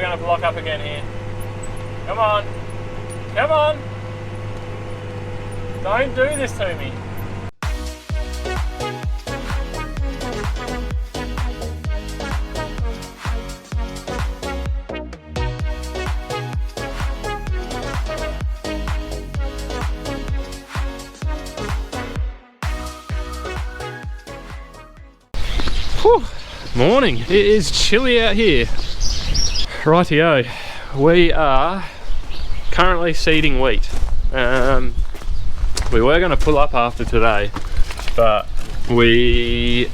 going to block up again here. Come on. Come on. Don't do this to me. Whew. Morning. It is chilly out here. Rightio. We are currently seeding wheat. We were going to pull up after today, but we...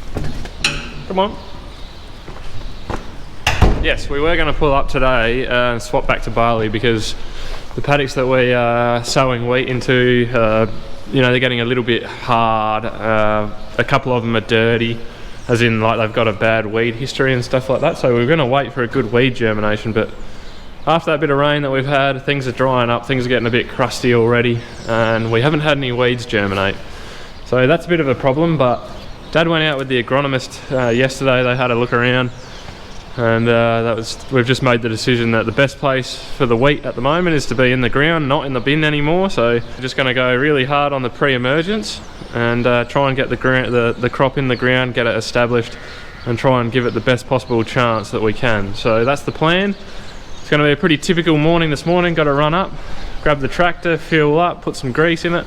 Come on. Yes, we were going to pull up today and swap back to barley because the paddocks that we are sowing wheat into, you know, they're getting a little bit hard. A couple of them are dirty, as in like they've got a bad weed history and stuff like that. So we're going to wait for a good weed germination, but after that bit of rain that we've had, things are drying up, things are getting a bit crusty already, and we haven't had any weeds germinate. So that's a bit of a problem, but Dad went out with the agronomist yesterday. They had a look around, and we've just made the decision that the best place for the wheat at the moment is to be in the ground, not in the bin anymore. So we're just going to go really hard on the pre-emergence and try and get the crop in the ground, get it established, and try and give it the best possible chance that we can. So that's the plan. It's going to be a pretty typical morning this morning. Got to run up, grab the tractor, fuel up, put some grease in it,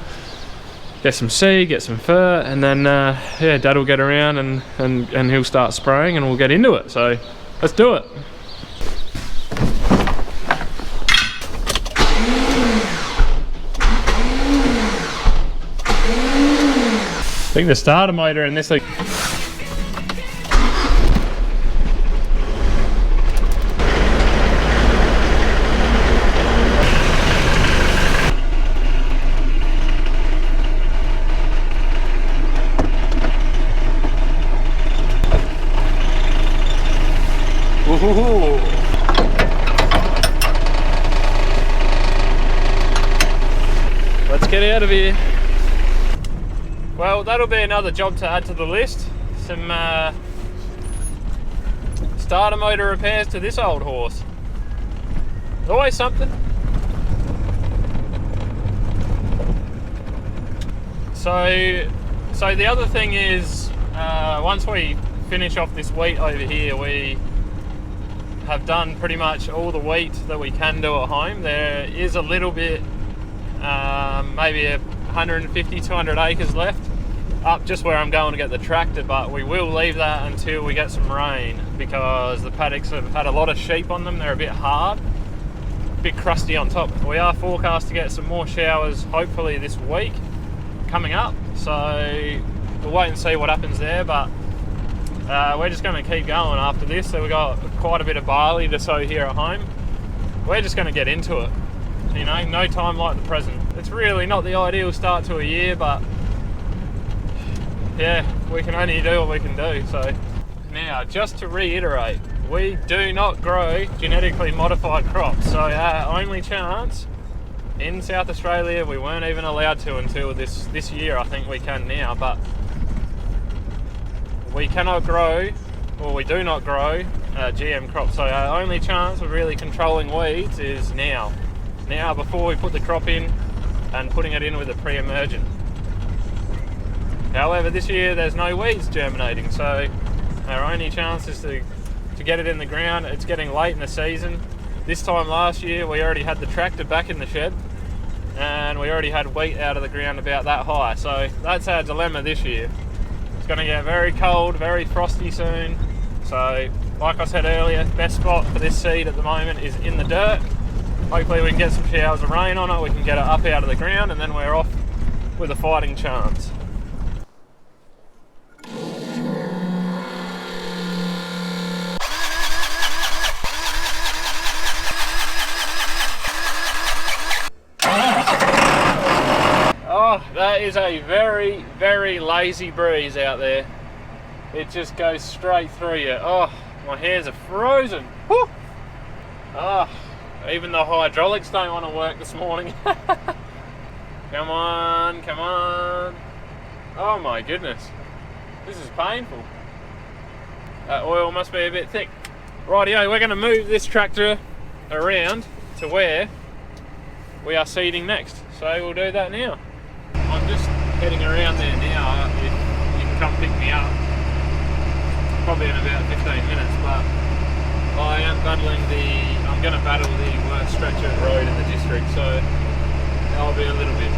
get some seed, get some fur, and then yeah, Dad will get around and he'll start spraying and we'll get into it. So let's do it. I think the starter motor in this thing. Let's get out of here. Well, that'll be another job to add to the list. Some starter motor repairs to this old horse. There's always something. So the other thing is, once we finish off this wheat over here, we have done pretty much all the wheat that we can do at home. There is a little bit, maybe 150, 200 acres left up just where I'm going to get the tractor, but we will leave that until we get some rain because the paddocks have had a lot of sheep on them. They're a bit hard, a bit crusty on top. We are forecast to get some more showers hopefully this week coming up, so we'll wait and see what happens there, but we're just going to keep going after this. So we've got quite a bit of barley to sow here at home. We're just going to get into it. You know, no time like the present. It's really not the ideal start to a year, but yeah, we can only do what we can do. So now, just to reiterate, we do not grow genetically modified crops. So our only chance in South Australia, we weren't even allowed to until this year. I think we can now, but we cannot grow, or we do not grow GM crops. So our only chance of really controlling weeds is now. Now, before we put the crop in and putting it in with a pre-emergent. However, this year there's no weeds germinating, so our only chance is to get it in the ground. It's getting late in the season. This time last year we already had the tractor back in the shed and we already had wheat out of the ground about that high. So that's our dilemma this year. It's going to get very cold, very frosty soon. So like I said earlier, best spot for this seed at the moment is in the dirt. Hopefully we can get some showers of rain on it, we can get it up out of the ground, and then we're off with a fighting chance. Oh, that is a very, very lazy breeze out there. It just goes straight through you. Oh, my hairs are frozen. Woo! Oh, even the hydraulics don't want to work this morning. Come on, come on. Oh my goodness. This is painful. That oil must be a bit thick. Rightio, we're going to move this tractor around to where we are seeding next. So we'll do that now. I'm just heading around there now. If you can come pick me up, probably in about 15 minutes, but I am I'm going to battle the worst stretch of road in the district, so I'll be a little bit.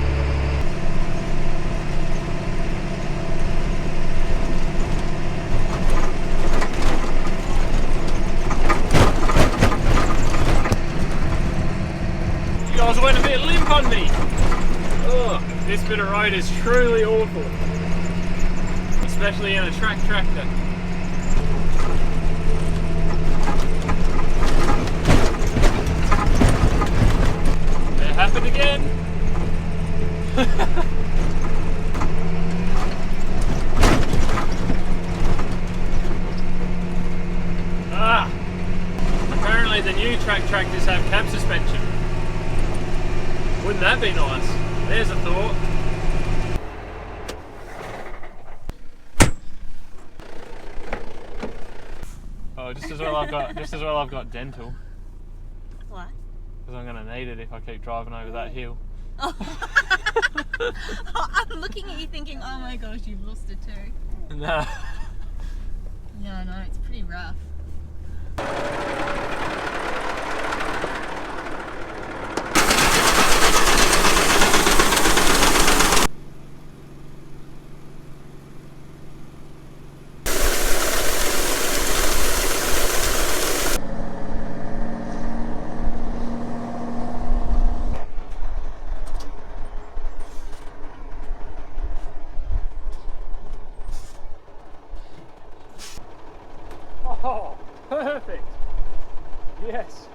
You guys went a bit limp on me. Oh, this bit of road is truly awful, especially in a tractor. It happened again. Apparently the new tractors have cab suspension. Wouldn't that be nice? There's a thought. Oh, just as well I've got dental. What? Because I'm going to need it if I keep driving over that hill. Oh. I'm looking at you thinking, oh my gosh, you've lost it too. No. Yeah, I know, it's pretty rough. Oh, perfect. Yes.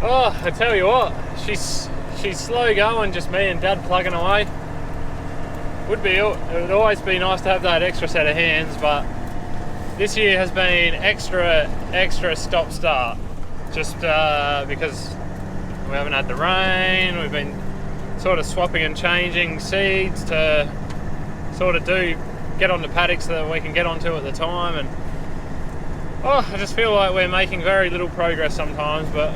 Oh, I tell you what, she's slow going, just me and Dad plugging away. It would always be nice to have that extra set of hands, but this year has been extra stop-start, just because we haven't had the rain. We've been sort of swapping and changing seeds to sort of get on the paddocks that we can get onto at the time, and I just feel like we're making very little progress sometimes, but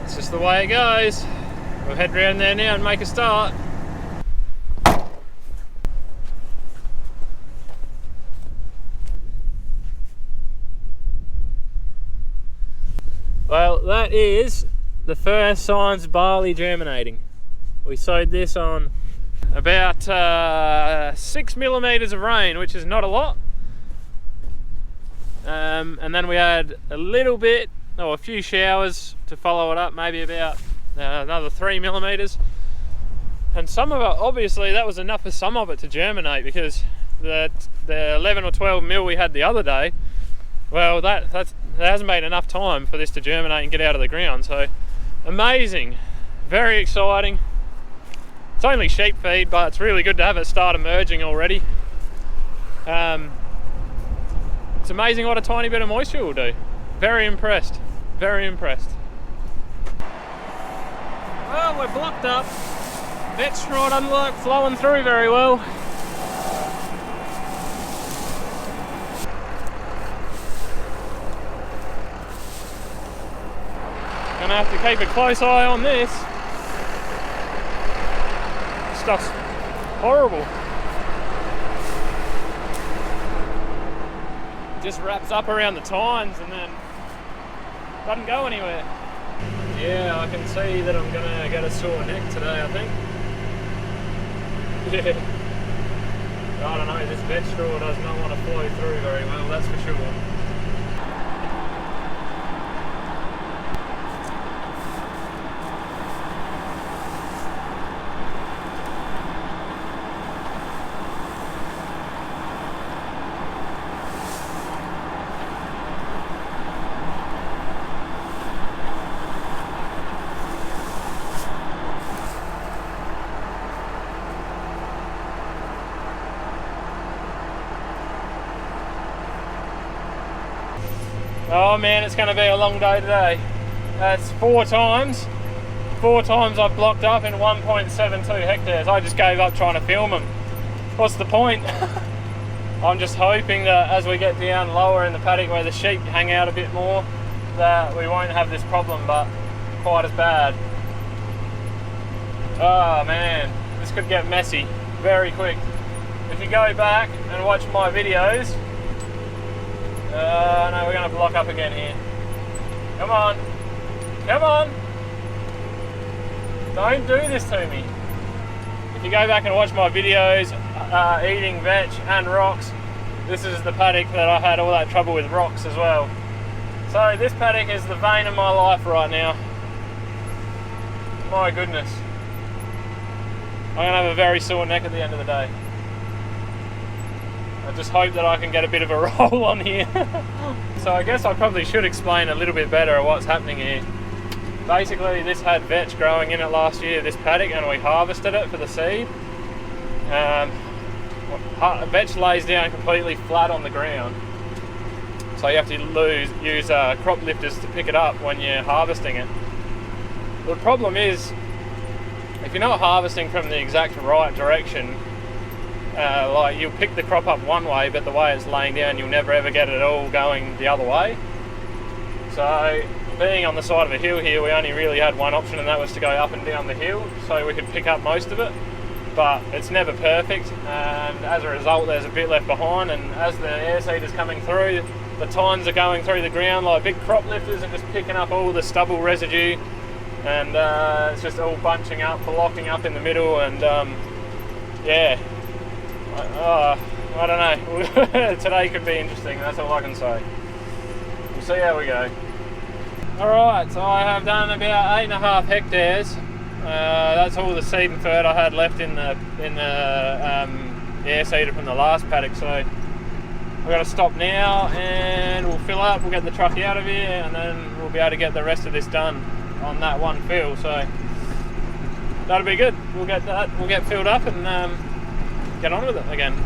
it's just the way it goes. We'll head round there now and make a start. Well, that is the first signs of barley germinating. We sowed this on about 6 millimeters of rain, which is not a lot. And then we had a little bit, a few showers to follow it up, maybe about another 3 millimeters. And some of it, obviously, that was enough for some of it to germinate, because the 11 or 12 mil we had the other day, well, there hasn't been enough time for this to germinate and get out of the ground. So amazing, very exciting. It's only sheep feed, but it's really good to have it start emerging already. It's amazing what a tiny bit of moisture will do. Very impressed, very impressed. Well, we're blocked up. Vetch straw doesn't like flowing through very well. Gonna have to keep a close eye on this. Stuff's horrible. It just wraps up around the tines and then doesn't go anywhere. Yeah, I can see that I'm gonna get a sore neck today, I think. Yeah. I don't know, this vetch straw does not want to flow through very well, that's for sure. Oh man, it's going to be a long day today. That's 4 times 4 times I've blocked up in 1.72 hectares. I just gave up trying to film them. What's the point? I'm just hoping that as we get down lower in the paddock where the sheep hang out a bit more, that we won't have this problem, but quite as bad. Oh man, this could get messy very quick. If you go back and watch my videos, no, we're going to block up again here. Come on, come on. Don't do this to me. If you go back and watch my videos, eating vetch and rocks, this is the paddock that I had all that trouble with rocks as well. So this paddock is the vein of my life right now. My goodness. I'm going to have a very sore neck at the end of the day. I just hope that I can get a bit of a roll on here. So I guess I probably should explain a little bit better what's happening here. Basically, this had vetch growing in it last year, this paddock, and we harvested it for the seed. Vetch lays down completely flat on the ground, so you have to use crop lifters to pick it up when you're harvesting it. The problem is, if you're not harvesting from the exact right direction, like you'll pick the crop up one way, but the way it's laying down, you'll never ever get it all going the other way. So being on the side of a hill here, we only really had one option, and that was to go up and down the hill so we could pick up most of it. But it's never perfect, and as a result there's a bit left behind, and as the air seed is coming through, the tines are going through the ground like big crop lifters and just picking up all the stubble residue, and it's just all bunching up, blocking up in the middle, and yeah, I don't know. Today could be interesting, that's all I can say. We'll see how we go. Alright, so I have done about 8.5 hectares. That's all the seed and fert I had left in the air seeder from the last paddock, so I've got to stop now and we'll fill up, we'll get the truck out of here, and then we'll be able to get the rest of this done on that one fill, so that'll be good. We'll get filled up and get on with it again.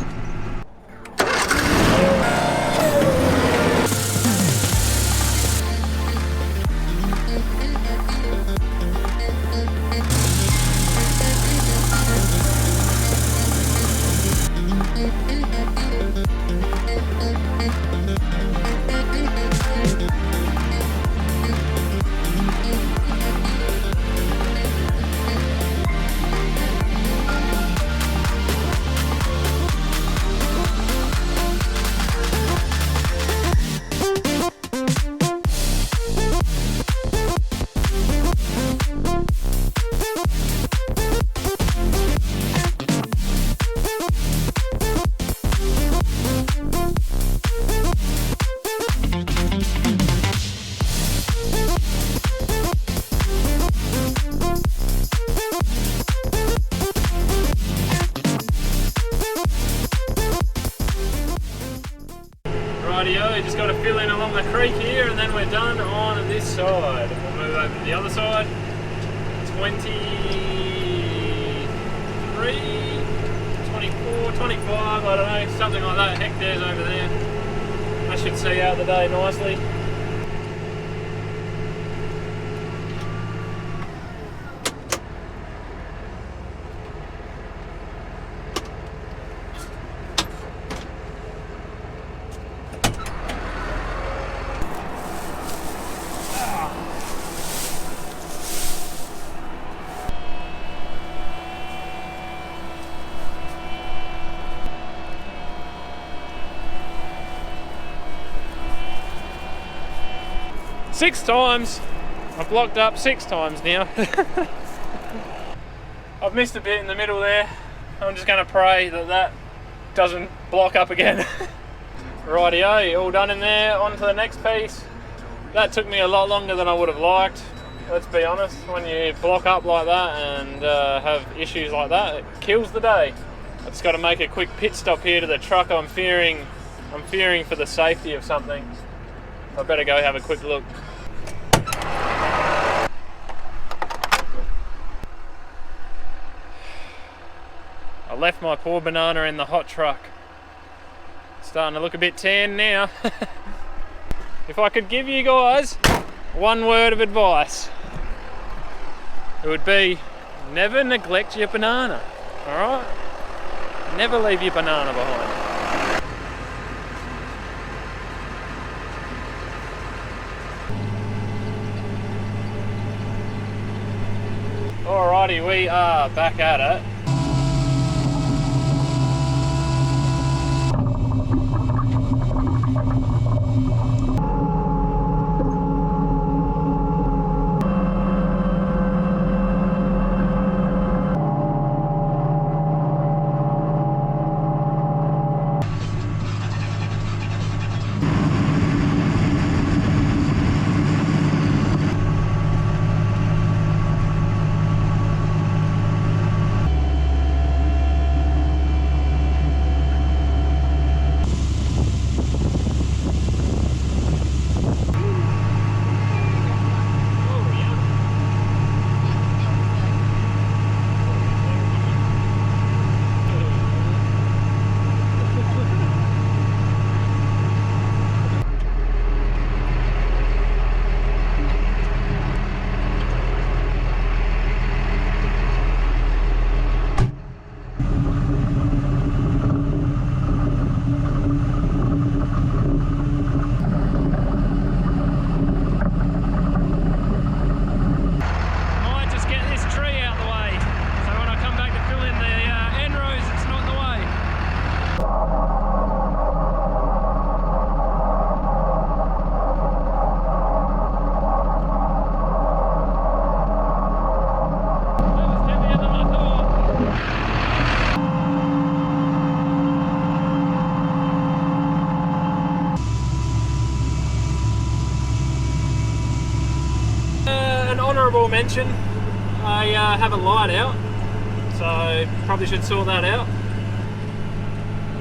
Just got to fill in along the creek here, and then we're done on this side. We'll move over to the other side. 23, 24, 25, I don't know, something like that, hectares over there. That should see out the day nicely. Six times. I've blocked up 6 times now. I've missed a bit in the middle there. I'm just going to pray that that doesn't block up again. Rightio, all done in there. On to the next piece. That took me a lot longer than I would have liked. Let's be honest, when you block up like that and have issues like that, it kills the day. I just got to make a quick pit stop here to the truck. I'm fearing for the safety of something. I better go have a quick look. I left my poor banana in the hot truck. It's starting to look a bit tan now. If I could give you guys one word of advice, it would be never neglect your banana, alright? Never leave your banana behind. Alrighty, we are back at it. Honourable mention, I have a light out, so probably should sort that out.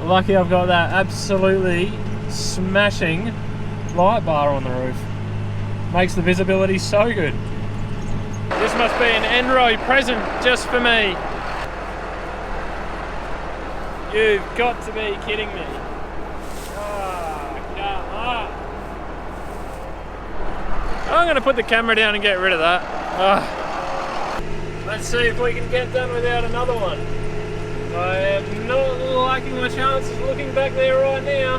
Lucky I've got that absolutely smashing light bar on the roof. Makes the visibility so good. This must be an Enro present just for me. You've got to be kidding me. I'm going to put the camera down and get rid of that. Let's see if we can get done without another one. I am not liking my chances looking back there right now.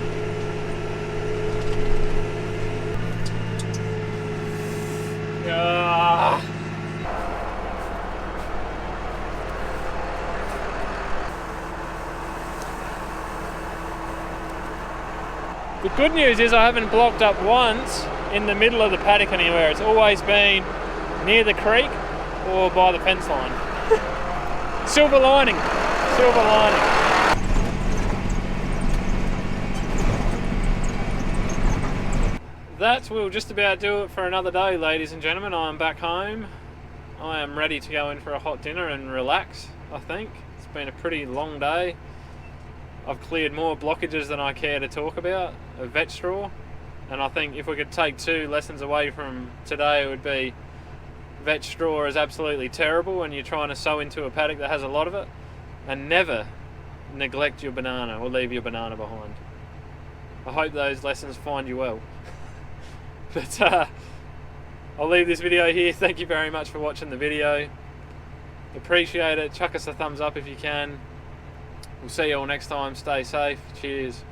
The good news is I haven't blocked up once in the middle of the paddock anywhere. It's always been near the creek or by the fence line. Silver lining, silver lining. That will just about do it for another day, ladies and gentlemen. I am back home. I am ready to go in for a hot dinner and relax, I think. It's been a pretty long day. I've cleared more blockages than I care to talk about of Vetch straw. And I think if we could take two lessons away from today, it would be Vetch straw is absolutely terrible when you're trying to sow into a paddock that has a lot of it, and never neglect your banana or leave your banana behind. I hope those lessons find you well. But I'll leave this video here. Thank you very much for watching the video. Appreciate it. Chuck us a thumbs up if you can. We'll see you all next time. Stay safe. Cheers.